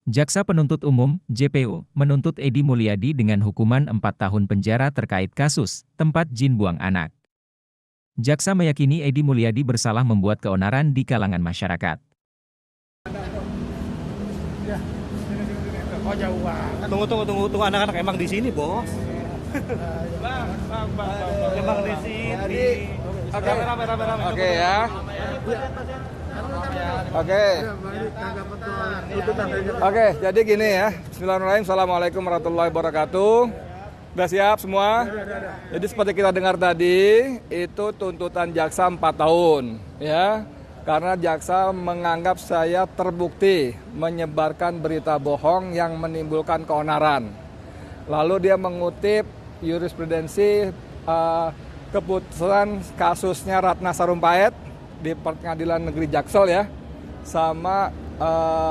Jaksa Penuntut Umum, JPU, menuntut Edi Mulyadi dengan hukuman 4 tahun penjara terkait kasus tempat jin buang anak. Jaksa meyakini Edi Mulyadi bersalah membuat keonaran di kalangan masyarakat. Oh jauh banget. Tunggu anak-anak emang di sini, Bos. Bang. Emang di sini. Oke. Rame. Oke ya. Oke. Oke, jadi gini ya. Bismillahirrahmanirrahim. Assalamualaikum warahmatullahi wabarakatuh. Udah siap semua? Jadi seperti kita dengar tadi, itu tuntutan jaksa 4 tahun, ya. Karena jaksa menganggap saya terbukti menyebarkan berita bohong yang menimbulkan keonaran. Lalu dia mengutip jurisprudensi keputusan kasusnya Ratna Sarumpait di Pengadilan Negeri Jaksel ya, sama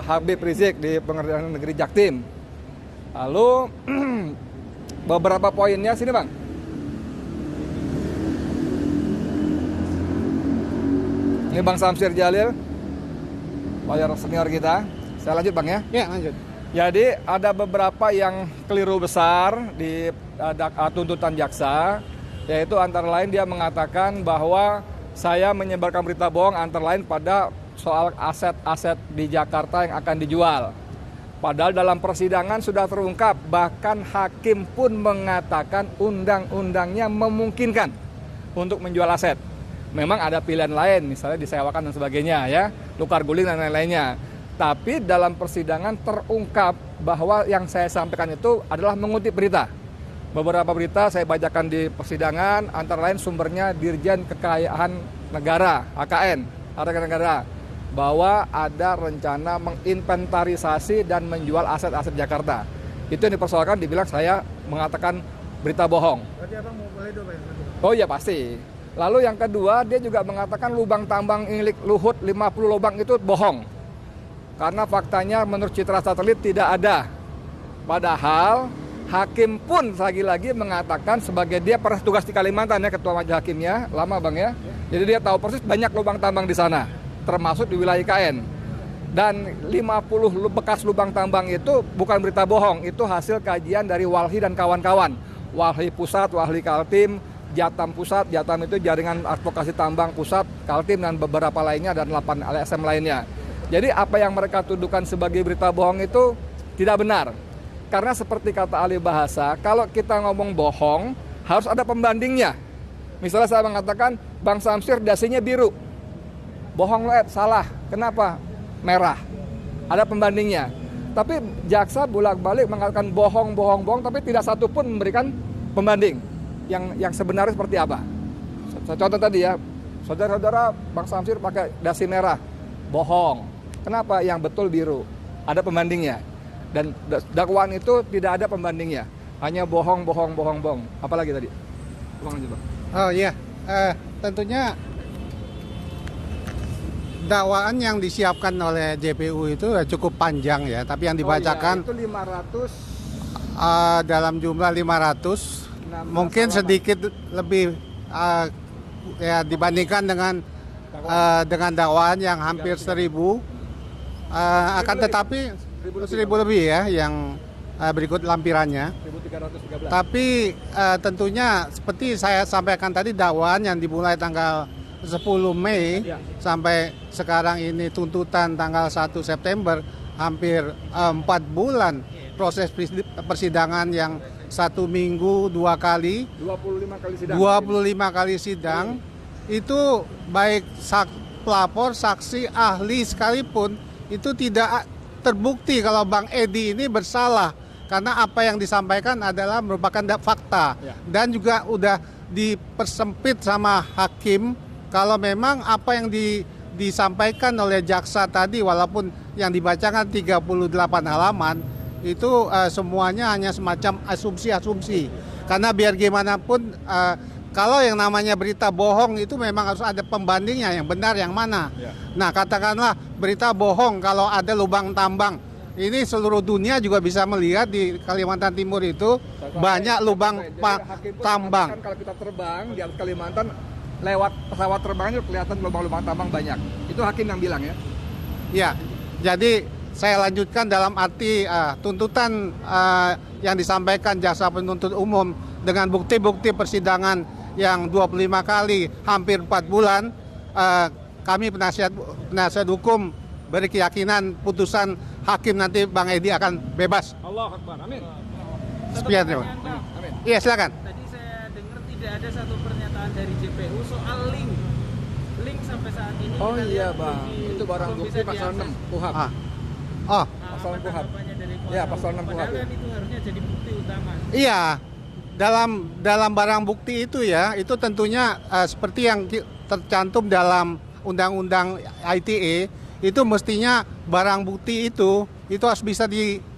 Habib Rizik di Pengadilan Negeri Jaktim. Lalu beberapa poinnya sini Bang. Ini Bang Samsir Jalil, lawyer senior kita. Saya lanjut Bang ya. Ya, lanjut. Jadi ada beberapa yang keliru besar di tuntutan jaksa, yaitu antara lain dia mengatakan bahwa saya menyebarkan berita bohong antara lain pada soal aset-aset di Jakarta yang akan dijual. Padahal dalam persidangan sudah terungkap, bahkan hakim pun mengatakan undang-undangnya memungkinkan untuk menjual aset. Memang ada pilihan lain, misalnya disewakan dan sebagainya ya, tukar guling dan lain-lainnya. Tapi dalam persidangan terungkap bahwa yang saya sampaikan itu adalah mengutip berita. Beberapa berita saya bacakan di persidangan, antara lain sumbernya Dirjen Kekayaan Negara, AKN, Harta Negara, bahwa ada rencana menginventarisasi dan menjual aset-aset Jakarta. Itu yang dipersoalkan, dibilang saya mengatakan berita bohong. Berarti Abang mau boleh dong, Pak? Oh iya pasti. Lalu yang kedua, dia juga mengatakan lubang tambang milik Luhut 50 lubang itu bohong. Karena faktanya menurut citra satelit tidak ada. Padahal hakim pun lagi-lagi mengatakan sebagai dia pernah tugas di Kalimantan ya, ketua majelis hakimnya, lama Bang ya. Jadi dia tahu persis banyak lubang tambang di sana, termasuk di wilayah IKN. Dan 50 bekas lubang tambang itu bukan berita bohong, itu hasil kajian dari Walhi dan kawan-kawan. Walhi Pusat, Walhi Kaltim, Jatam Pusat, Jatam itu Jaringan Advokasi Tambang Pusat, Kaltim dan beberapa lainnya dan 8 LSM lainnya. Jadi apa yang mereka tuduhkan sebagai berita bohong itu tidak benar. Karena seperti kata ahli bahasa, kalau kita ngomong bohong harus ada pembandingnya. Misalnya saya mengatakan Bang Samsir dasinya biru. Bohong loh, salah. Kenapa? Merah. Ada pembandingnya. Tapi jaksa bolak-balik mengatakan bohong, tapi tidak satu pun memberikan pembanding yang sebenarnya seperti apa. Contoh tadi ya, saudara-saudara Bang Samsir pakai dasi merah, bohong. Kenapa? Yang betul biru. Ada pembandingnya. Dan dakwaan itu tidak ada pembandingnya, hanya bohong. Apalagi tadi? Bang. Oh iya, tentunya dakwaan yang disiapkan oleh JPU itu cukup panjang ya, tapi yang dibacakan itu 500 dalam jumlah 500, mungkin sedikit lebih ya dibandingkan dengan dakwaan yang hampir 1000, akan tetapi 1000 lebih ya yang berikut lampirannya. 1313. Tapi tentunya seperti saya sampaikan tadi, dakwaan yang dimulai tanggal 10 Mei sampai sekarang ini tuntutan tanggal 1 September, hampir 4 bulan proses persidangan yang 1 minggu 2 kali, 25 kali sidang. Itu baik pelapor, saksi, ahli sekalipun itu tidak terbukti kalau Bang Edi ini bersalah, karena apa yang disampaikan adalah merupakan fakta dan juga udah dipersempit sama hakim kalau memang apa yang disampaikan oleh jaksa tadi, walaupun yang dibacakan 38 halaman itu semuanya hanya semacam asumsi-asumsi, karena biar gimana pun kalau yang namanya berita bohong itu memang harus ada pembandingnya, yang benar yang mana. Nah, katakanlah berita bohong kalau ada lubang tambang. Ini seluruh dunia juga bisa melihat di Kalimantan Timur itu banyak lubang tambang. Kalau kita terbang di atas Kalimantan, lewat pesawat terbangnya kelihatan lubang-lubang tambang banyak. Itu hakim yang bilang ya. Ya, jadi saya lanjutkan dalam arti tuntutan yang disampaikan jaksa penuntut umum dengan bukti-bukti persidangan yang 25 kali, hampir 4 bulan, kami penasihat hukum berkeyakinan putusan hakim nanti Bang Edi akan bebas. Allah Akbar. Amin. Sekian terima. Amin. Iya, silakan. Tadi saya dengar tidak ada satu pernyataan dari JPU soal link sampai saat ini. Oh kita iya lihat Bang, itu barang belum bukti bisa pasal diakses. 6 KUHP. Oh, Nah, Pasal apa KUHP. tanggapannya dari kuasa Iya, pasal 6 hukum? KUHP. Padahal kan itu harusnya jadi bukti utama. iya. Dalam barang bukti itu ya, itu tentunya seperti yang tercantum dalam Undang-Undang ITE, itu mestinya barang bukti itu harus bisa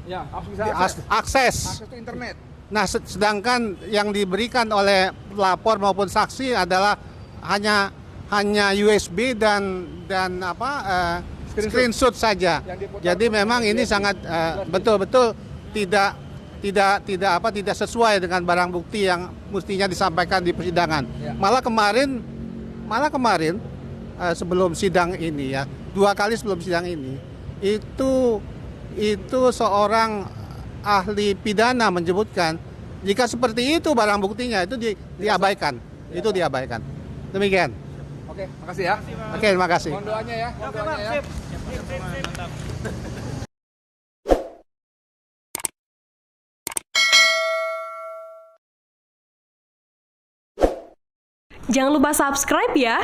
Ya, harus bisa akses. akses ke internet. Nah, sedangkan yang diberikan oleh pelapor maupun saksi adalah hanya USB dan screenshot saja. Yang diputar Jadi pun memang ini USB. sangat betul-betul tidak sesuai dengan barang bukti yang mestinya disampaikan di persidangan. Ya. Malah kemarin sebelum sidang ini ya, 2 kali sebelum sidang ini itu seorang ahli pidana menyebutkan jika seperti itu barang buktinya itu diabaikan. Itu diabaikan. Demikian. Oke, makasih ya. Oke, terima kasih. Mohon doanya ya. Mohon doanya ya. Mantap. Jangan lupa subscribe ya.